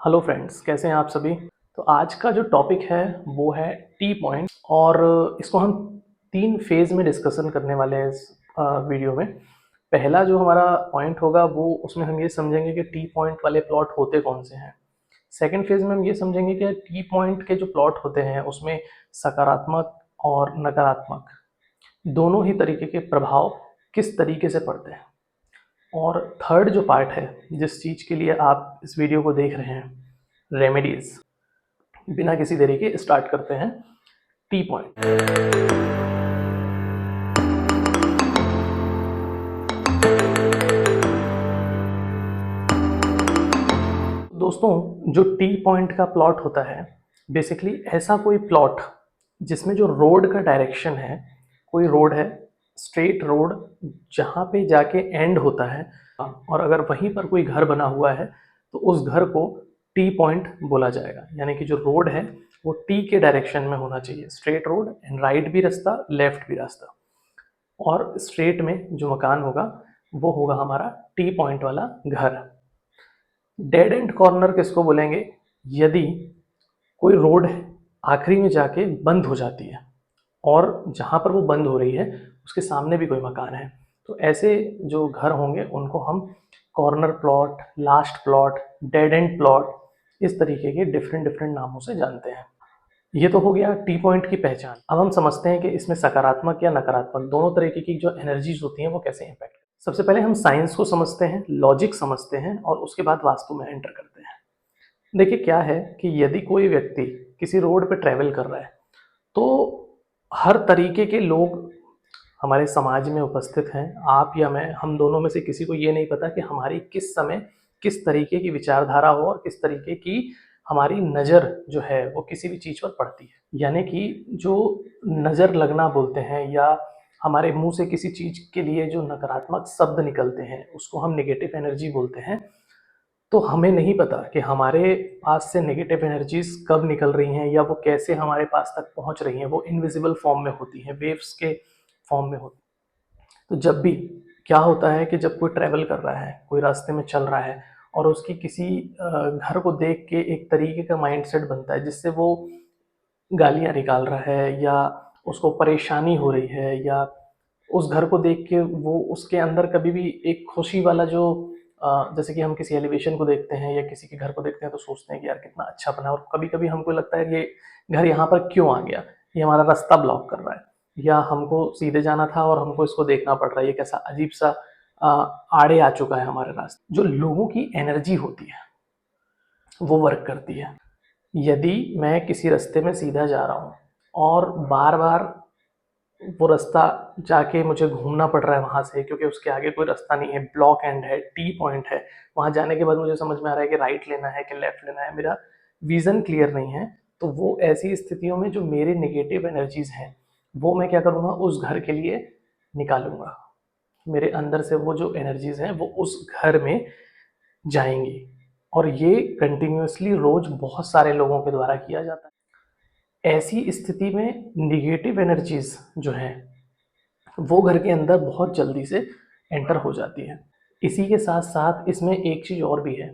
Hello friends, कैसे हैं आप सभी। तो आज का जो टॉपिक है वो है टी पॉइंट और इसको हम 3 फेज़ में डिस्कशन करने वाले हैं इस वीडियो में। पहला जो हमारा पॉइंट होगा वो उसमें हम ये समझेंगे कि टी पॉइंट वाले प्लॉट होते कौन से हैं। सेकंड फेज़ में हम ये समझेंगे कि टी पॉइंट के जो प्लॉट होते हैं उसमें सकारात्मक और नकारात्मक दोनों ही तरीके के प्रभाव किस तरीके से पड़ते हैं। और थर्ड जो पार्ट है जिस चीज़ के लिए आप इस वीडियो को देख रहे हैं, रेमेडीज। बिना किसी देरी के स्टार्ट करते हैं टी पॉइंट। दोस्तों, जो टी पॉइंट का प्लॉट होता है बेसिकली ऐसा कोई प्लॉट जिसमें जो रोड का डायरेक्शन है, कोई रोड है, स्ट्रेट रोड, जहाँ पे जाके एंड होता है और अगर वहीं पर कोई घर बना हुआ है तो उस घर को टी पॉइंट बोला जाएगा। यानी कि जो रोड है वो टी के डायरेक्शन में होना चाहिए, स्ट्रेट रोड एंड राइट भी रास्ता, लेफ्ट भी रास्ता। और स्ट्रेट में जो मकान होगा वो होगा हमारा टी पॉइंट वाला घर। डेड एंड कॉर्नर किसको बोलेंगे? यदि कोई रोड है आखिरी में जाके बंद हो जाती है और जहाँ पर वो बंद हो रही है उसके सामने भी कोई मकान है, तो ऐसे जो घर होंगे उनको हम corner plot, last plot, dead and plot, इस तरीके के डिफरेंट डिफरेंट नामों से जानते हैं। ये तो हो गया टी पॉइंट की पहचान। अब हम समझते हैं कि इसमें सकारात्मक या नकारात्मक दोनों तरीके की जो एनर्जीज होती हैं वो कैसे इम्पैक्ट। सबसे पहले हम साइंस को समझते हैं, लॉजिक समझते हैं और उसके बाद वास्तु में एंटर करते हैं। देखिए क्या है कि यदि कोई व्यक्ति किसी रोड पे ट्रैवल कर रहा है तो हर तरीके के लोग हमारे समाज में उपस्थित हैं। आप या मैं, हम दोनों में से किसी को ये नहीं पता कि हमारी किस समय किस तरीके की विचारधारा हो और किस तरीके की हमारी नज़र जो है वो किसी भी चीज़ पर पड़ती है। यानी कि जो नज़र लगना बोलते हैं या हमारे मुंह से किसी चीज़ के लिए जो नकारात्मक शब्द निकलते हैं उसको हम नेगेटिव एनर्जी बोलते हैं। तो हमें नहीं पता कि हमारे पास से नेगेटिव एनर्जीज कब निकल रही हैं या वो कैसे हमारे पास तक पहुंच रही हैं। वो इनविजिबल फॉर्म में होती हैं, वेव्स के फॉर्म में होती हैं। तो जब भी क्या होता है कि जब कोई ट्रैवल कर रहा है, कोई रास्ते में चल रहा है और उसकी किसी घर को देख के एक तरीके का माइंडसेट बनता है जिससे वो गालियाँ निकाल रहा है या उसको परेशानी हो रही है या उस घर को देख के वो उसके अंदर कभी भी एक खुशी वाला जो जैसे कि हम किसी एलिवेशन को देखते हैं या किसी के घर को देखते हैं तो सोचते हैं कि यार कितना अच्छा बना, और कभी कभी हमको लगता है ये घर यहाँ पर क्यों आ गया, ये हमारा रास्ता ब्लॉक कर रहा है, या हमको सीधे जाना था और हमको इसको देखना पड़ रहा है, ये कैसा अजीब सा आड़े आ चुका है हमारे रास्ते। जो लोगों की एनर्जी होती है वो वर्क करती है। यदि मैं किसी रास्ते में सीधा जा रहा हूँ और बार बार वो रास्ता जाके मुझे घूमना पड़ रहा है वहाँ से, क्योंकि उसके आगे कोई रास्ता नहीं है, ब्लॉक एंड है, टी पॉइंट है, वहाँ जाने के बाद मुझे समझ में आ रहा है कि राइट लेना है कि लेफ्ट लेना है, मेरा विज़न क्लियर नहीं है, तो वो ऐसी स्थितियों में जो मेरे नेगेटिव एनर्जीज हैं वो मैं क्या करूँगा, उस घर के लिए निकालूंगा। मेरे अंदर से वो जो एनर्जीज हैं वो उस घर में जाएंगी। और ये कंटिन्यूअसली रोज बहुत सारे लोगों के द्वारा किया जाता है। ऐसी स्थिति में निगेटिव एनर्जीज जो हैं वो घर के अंदर बहुत जल्दी से एंटर हो जाती है। इसी के साथ साथ इसमें एक चीज़ और भी है।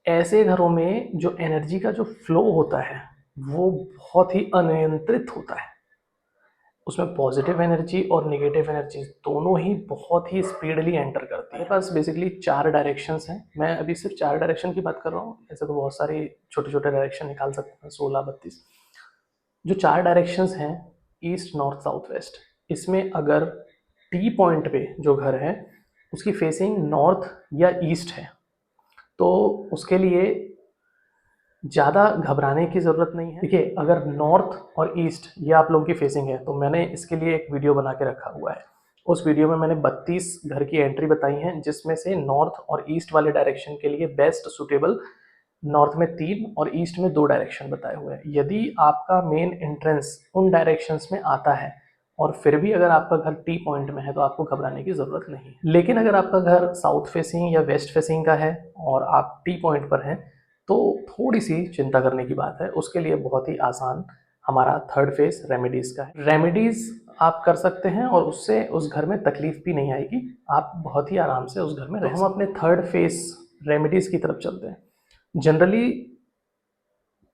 ऐसे घरों में जो एनर्जी का जो फ्लो होता है वो बहुत ही अनियंत्रित होता है। उसमें पॉजिटिव एनर्जी और नेगेटिव एनर्जी दोनों ही बहुत ही स्पीडली एंटर करती है। मेरे पास बेसिकली 4 डायरेक्शंस हैं, मैं अभी सिर्फ 4 डायरेक्शन की बात कर रहा हूँ, ऐसे तो बहुत सारे छोटे छोटे डायरेक्शन निकाल सकते हैं, 16 32। जो 4 डायरेक्शंस हैं, ईस्ट नॉर्थ साउथ वेस्ट, इसमें अगर टी पॉइंट पे जो घर है उसकी फेसिंग नॉर्थ या ईस्ट है तो उसके लिए ज़्यादा घबराने की ज़रूरत नहीं है। देखिए, अगर नॉर्थ और ईस्ट ये आप लोगों की फेसिंग है तो मैंने इसके लिए एक वीडियो बना के रखा हुआ है। उस वीडियो में मैंने 32 घर की एंट्री बताई हैं जिसमें से नॉर्थ और ईस्ट वाले डायरेक्शन के लिए बेस्ट सुटेबल नॉर्थ में 3 और ईस्ट में 2 डायरेक्शन बताए हुए हैं। यदि आपका मेन एंट्रेंस उन डायरेक्शंस में आता है और फिर भी अगर आपका घर टी पॉइंट में है तो आपको घबराने की ज़रूरत नहीं है। लेकिन अगर आपका घर साउथ फेसिंग या वेस्ट फेसिंग का है और आप टी पॉइंट पर हैं तो थोड़ी सी चिंता करने की बात है। उसके लिए बहुत ही आसान हमारा थर्ड फेज रेमेडीज का है। रेमेडीज आप कर सकते हैं और उससे उस घर में तकलीफ भी नहीं आएगी, आप बहुत ही आराम से उस घर में रह सकते हैं। हम अपने थर्ड फेज रेमेडीज की तरफ चलते हैं। जनरली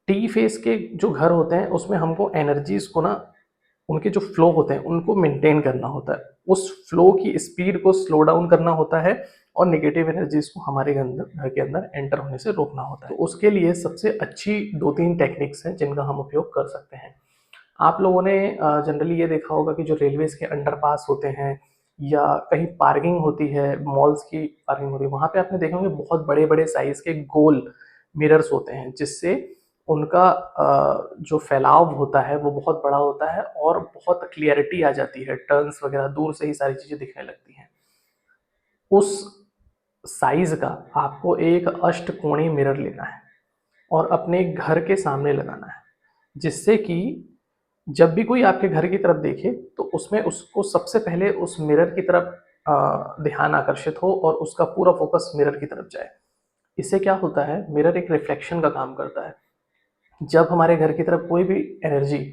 टी फेस के जो घर होते हैं उसमें हमको एनर्जीज को ना, उनके जो फ्लो होते हैं उनको मेंटेन करना होता है, उस फ्लो की स्पीड को स्लो डाउन करना होता है और नेगेटिव एनर्जीज को हमारे घर के अंदर एंटर होने से रोकना होता है। तो उसके लिए सबसे अच्छी 2-3 टेक्निक्स हैं जिनका हम उपयोग कर सकते हैं। आप लोगों ने जनरली ये देखा होगा कि जो रेलवेज के अंडरपास होते हैं या कहीं पार्किंग होती है, मॉल्स की पार्किंग होती है, वहाँ पे आपने देखे होंगे बहुत बड़े बड़े साइज के गोल मिरर्स होते हैं, जिससे उनका जो फैलाव होता है वो बहुत बड़ा होता है और बहुत क्लियरिटी आ जाती है, टर्न्स वगैरह दूर से ही सारी चीज़ें दिखने लगती हैं। उस साइज का आपको एक अष्टकोणीय मिरर लेना है और अपने घर के सामने लगाना है, जिससे कि जब भी कोई आपके घर की तरफ देखे तो उसमें उसको सबसे पहले उस मिरर की तरफ ध्यान आकर्षित हो और उसका पूरा फोकस मिरर की तरफ जाए। इससे क्या होता है, मिरर एक रिफ्लेक्शन का काम करता है। जब हमारे घर की तरफ कोई भी एनर्जी,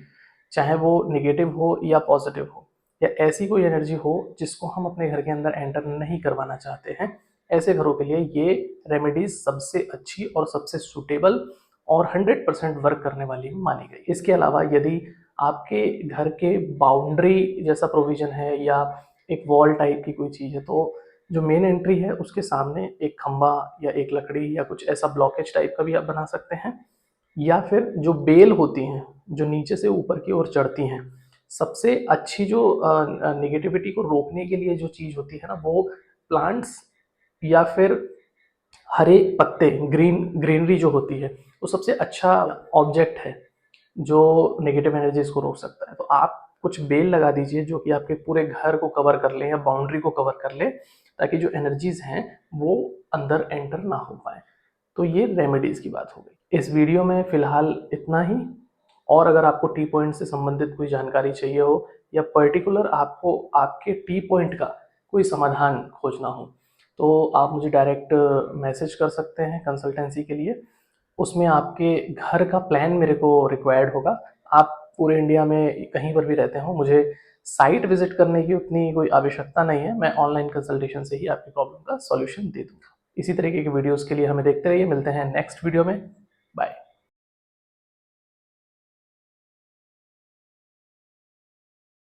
चाहे वो नेगेटिव हो या पॉजिटिव हो, या ऐसी कोई एनर्जी हो जिसको हम अपने घर के अंदर एंटर नहीं करवाना चाहते हैं, ऐसे घरों के लिए ये रेमेडीज सबसे अच्छी और सबसे सूटेबल और 100% वर्क करने वाली मानी गई। इसके अलावा यदि आपके घर के बाउंड्री जैसा प्रोविजन है या एक वॉल टाइप की कोई चीज़ है, तो जो मेन एंट्री है उसके सामने एक खंबा या एक लकड़ी या कुछ ऐसा ब्लॉकेज टाइप का भी आप बना सकते हैं, या फिर जो बेल होती हैं जो नीचे से ऊपर की ओर चढ़ती हैं, सबसे अच्छी जो नेगेटिविटी को रोकने के लिए जो चीज़ होती है ना, वो प्लांट्स या फिर हरे पत्ते, ग्रीनरी जो होती है, वो सबसे अच्छा ऑब्जेक्ट है जो नेगेटिव एनर्जीज को रोक सकता है। तो आप कुछ बेल लगा दीजिए जो कि आपके पूरे घर को कवर कर ले या बाउंड्री को कवर कर ले, ताकि जो एनर्जीज हैं वो अंदर एंटर ना हो पाए। तो ये रेमेडीज की बात हो गई। इस वीडियो में फिलहाल इतना ही, और अगर आपको टी पॉइंट से संबंधित कोई जानकारी चाहिए हो या पर्टिकुलर आपको आपके टी पॉइंट का कोई समाधान खोजना हो, तो आप मुझे डायरेक्ट मैसेज कर सकते हैं कंसल्टेंसी के लिए। उसमें आपके घर का प्लान मेरे को रिक्वायर्ड होगा। आप पूरे इंडिया में कहीं पर भी रहते हो, मुझे साइट विजिट करने की उतनी कोई आवश्यकता नहीं है, मैं ऑनलाइन कंसल्टेशन से ही आपकी प्रॉब्लम का सॉल्यूशन दे दूंगा। इसी तरीके की वीडियोस के लिए हमें देखते रहिए, मिलते हैं नेक्स्ट वीडियो में। बाय।